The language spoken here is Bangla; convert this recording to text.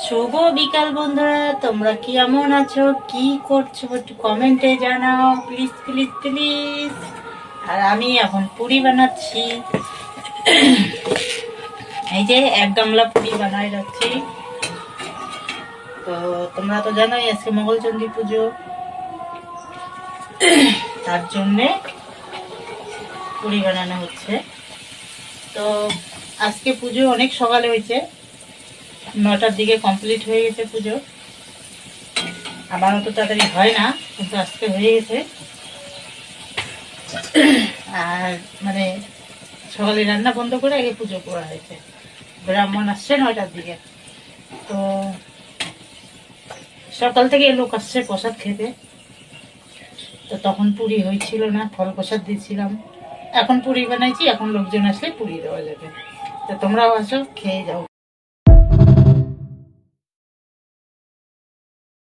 শুভ বিকাল বন্ধুরা, তোমরা কেমন আছো, কি করছো একটু কমেন্টে জানাও প্লিজ প্লিজ প্লিজ। আর আমি এখন পুরি বানাচ্ছি। এই যে এক গামলা পুরি বানাই রাখছি। তো তোমরা তো জানোই আজকে মঙ্গলচণ্ডী পুজো, তার জন্যে পুরি বানানো হচ্ছে। তো আজকে পুজো অনেক সকালে হয়েছে, 9টার দিকে কমপ্লিট হয়ে গেছে পুজো। আবার অত তাড়াতাড়ি হয় না, কিন্তু আজকে হয়ে গেছে। আর মানে সকালে রান্না বন্ধ করে আগে পুজো করা হয়েছে। ব্রাহ্মণ আসছে 9টার দিকে। তো সকাল থেকে লোক আসছে প্রসাদ খেতে। তো তখন পুরি হয়েছিল না, ফল প্রসাদ দিয়েছিলাম। এখন পুরি বানাইছি, এখন লোকজন আসলে পুরি দেওয়া যাবে। তো তোমরাও আসো, খেয়ে যাও।